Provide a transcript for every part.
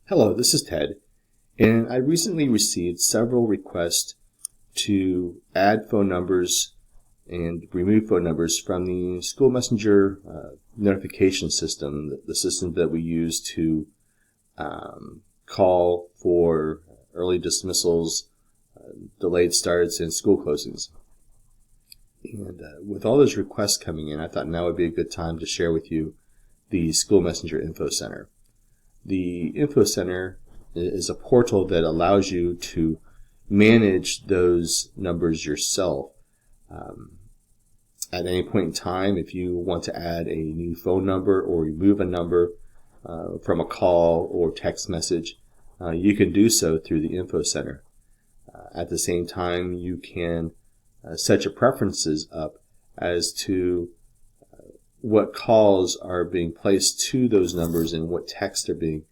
Hello, this is Ted, and I recently received several requests to add phone numbers and remove phone numbers from the School Messenger notification system, the system that we use to call for early dismissals, delayed starts, and school closings. And with all those requests coming in, I thought now would be a good time to share with you the School Messenger Info Center. The Info Center is a portal that allows you to manage those numbers yourself. At any point in time, if you want to add a new phone number or remove a number from a call or text message, you can do so through the Info Center. At the same time, you can set your preferences up as to what calls are being placed to those numbers and what texts are being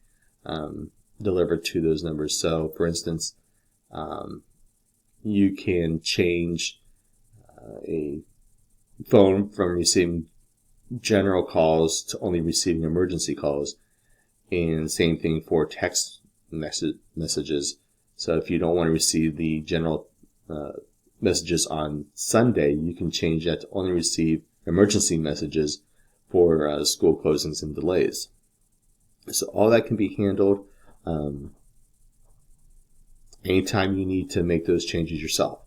delivered to those numbers. So, for instance, you can change a phone from receiving general calls to only receiving emergency calls, and same thing for text messages. So if you don't want to receive the general messages on Sunday, you can change that to only receive emergency messages for school closings and delays. So all that can be handled anytime you need to make those changes yourself.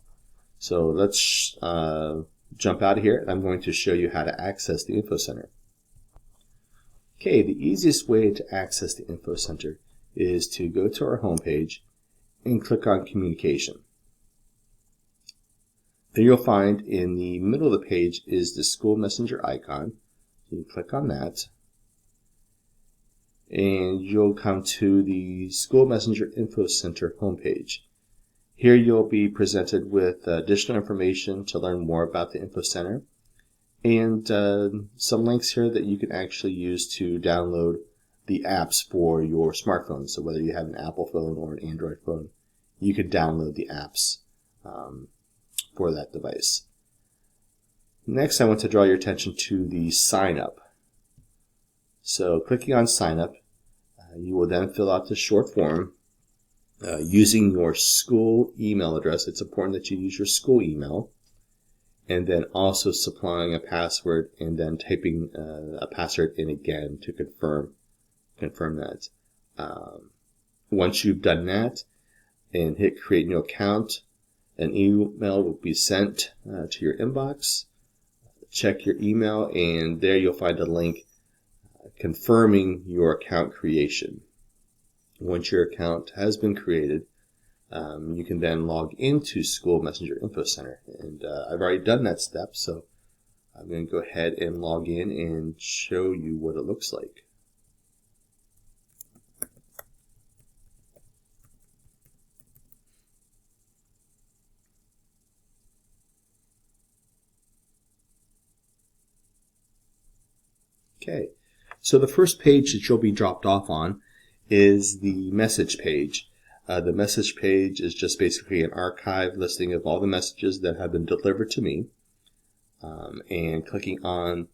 So let's jump out of here, and I'm going to show you how to access the Info Center. Okay, the easiest way to access the Info Center is to go to our home page and click on Communication. Then you'll find in the middle of the page is the School Messenger icon. You click on that, and you'll come to the School Messenger Info Center homepage. Here you'll be presented with additional information to learn more about the Info Center, and some links here that you can actually use to download the apps for your smartphone. So whether you have an Apple phone or an Android phone, you can download the apps for that device. Next, I want to draw your attention to the sign up. So clicking on sign up, you will then fill out the short form using your school email address. It's important that you use your school email, and then also supplying a password and then typing a password in again to confirm that. Once you've done that and hit create new account, an email will be sent to your inbox. Check your email, and there you'll find a link confirming your account creation. Once your account has been created, you can then log into School Messenger Info Center. And I've already done that step, so I'm going to go ahead and log in and show you what it looks like. Okay, so the first page that you'll be dropped off on is the message page. The message page is just basically an archive listing of all the messages that have been delivered to me. And clicking on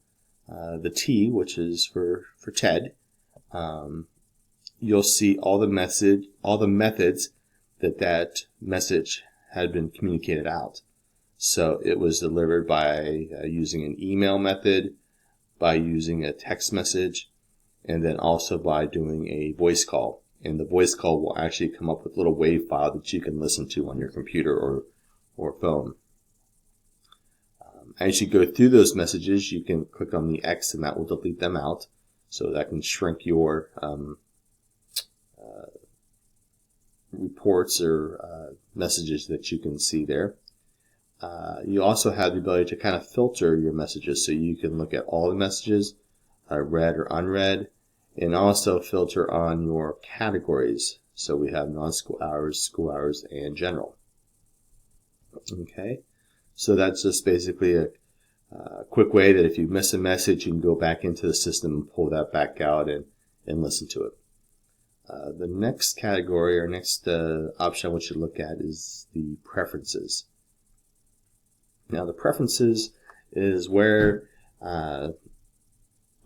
the T, which is for Ted, you'll see all the methods that message had been communicated out. So it was delivered by using an email method, by using a text message, and then also by doing a voice call. And the voice call will actually come up with a little WAV file that you can listen to on your computer or phone. As you go through those messages, you can click on the X, and that will delete them out. So that can shrink your reports or messages that you can see there. You also have the ability to kind of filter your messages, so you can look at all the messages, read or unread, and also filter on your categories. So we have non-school hours, school hours, and general. Okay, so that's just basically a quick way that if you miss a message, you can go back into the system and pull that back out and listen to it. The next category or next option I want you to look at is the preferences. Now, the preferences is where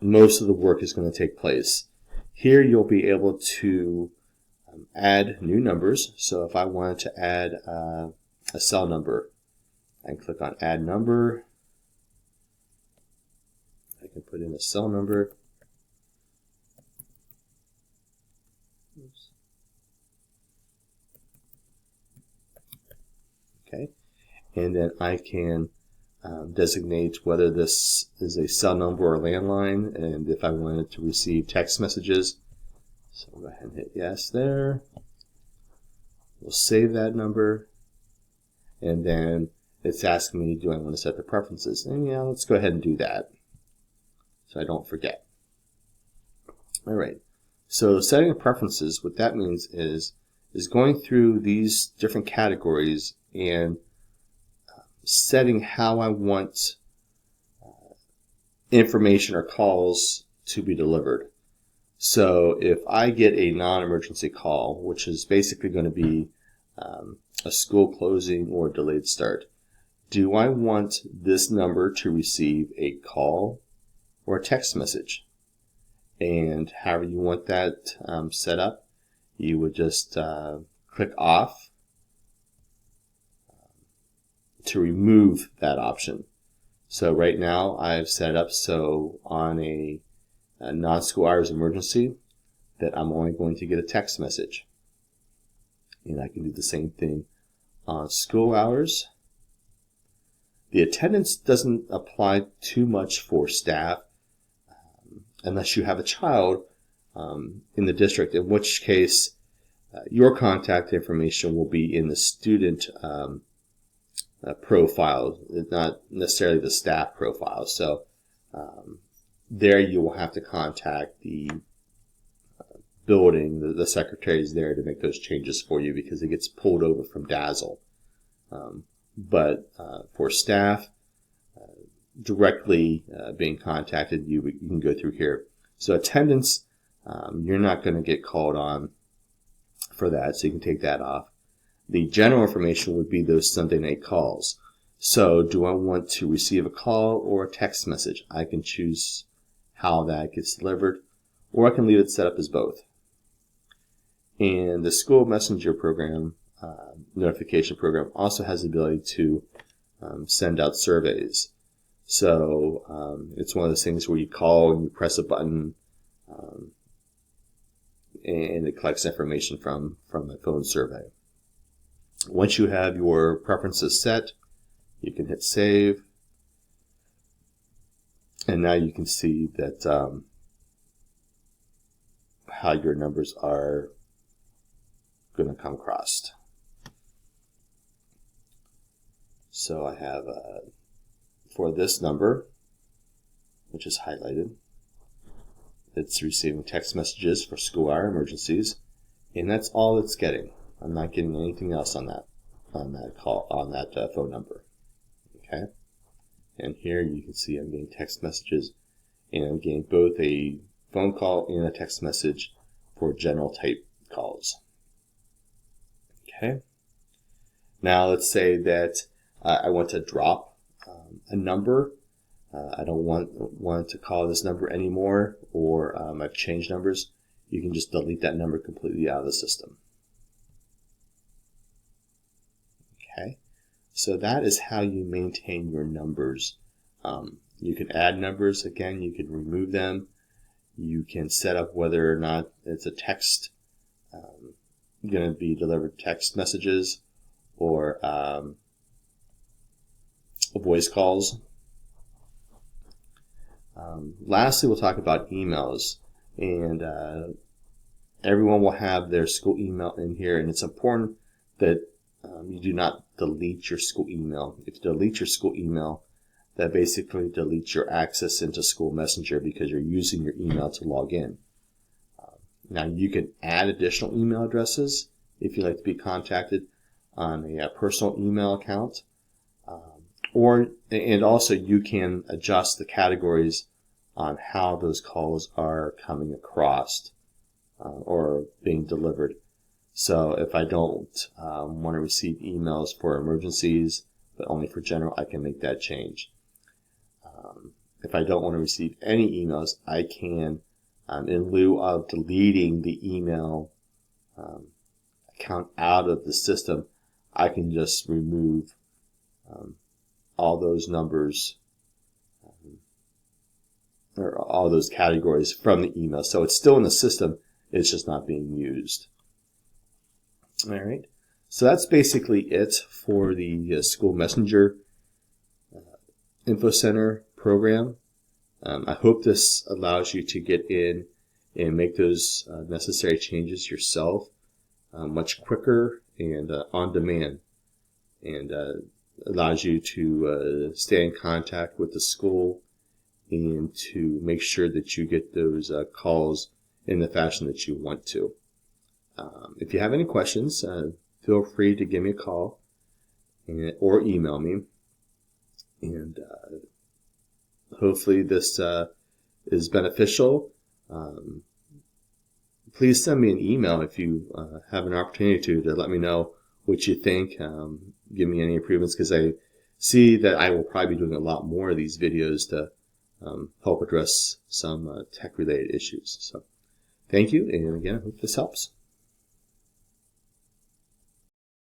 most of the work is going to take place. Here you'll be able to add new numbers. So if I wanted to add a cell number, I can click on Add Number. I can put in a cell number. Oops. Okay, and then I can designate whether this is a cell number or landline, and if I wanted to receive text messages. So I'll go ahead and hit yes there. We'll save that number, and then it's asking me, do I want to set the preferences? And yeah, let's go ahead and do that so I don't forget. All right, so setting the preferences, what that means is going through these different categories and setting how I want information or calls to be delivered. So if I get a non-emergency call, which is basically going to be a school closing or a delayed start, do I want this number to receive a call or a text message? And however you want that set up, you would just click off to remove that option. So right now I've set it up so on a non-school hours emergency that I'm only going to get a text message. And I can do the same thing on school hours. The attendance doesn't apply too much for staff unless you have a child in the district, in which case your contact information will be in the student profile, not necessarily the staff profile. So there you will have to contact the building, the secretaries there to make those changes for you because it gets pulled over from Dazzle. But for staff, directly being contacted, you can go through here. So attendance, you're not going to get called on for that, so you can take that off. The general information would be those Sunday night calls. So do I want to receive a call or a text message? I can choose how that gets delivered, or I can leave it set up as both. And the School Messenger program, notification program, also has the ability to send out surveys. So it's one of those things where you call and you press a button and it collects information from a phone survey. Once you have your preferences set, you can hit save. And now you can see that how your numbers are going to come across. So I have for this number, which is highlighted, it's receiving text messages for school hour emergencies, and that's all it's getting. I'm not getting anything else on that phone number. Okay, and here you can see I'm getting text messages, and I'm getting both a phone call and a text message for general type calls. Okay, now let's say that I want to drop a number. I don't want to call this number anymore, or I've changed numbers. You can just delete that number completely out of the system. Okay, so that is how you maintain your numbers. You can add numbers again, you can remove them, you can set up whether or not it's a text, going to be delivered text messages or voice calls. Lastly, we'll talk about emails, and everyone will have their school email in here, and it's important that you do not delete your school email. If you delete your school email, that basically deletes your access into School Messenger because you're using your email to log in. Now you can add additional email addresses if you'd like to be contacted on a personal email account, and also you can adjust the categories on how those calls are coming across or being delivered. So if I don't want to receive emails for emergencies, but only for general, I can make that change. If I don't want to receive any emails, I can, in lieu of deleting the email account out of the system, I can just remove all those numbers or all those categories from the email. So it's still in the system, it's just not being used. All right. So that's basically it for the School Messenger InfoCenter program. I hope this allows you to get in and make those necessary changes yourself much quicker and on demand, and allows you to stay in contact with the school and to make sure that you get those calls in the fashion that you want to. If you have any questions, feel free to give me a call or email me. And hopefully this is beneficial. Please send me an email if you have an opportunity to let me know what you think. Give me any improvements, because I see that I will probably be doing a lot more of these videos to help address some tech-related issues. So thank you, and again, I hope this helps.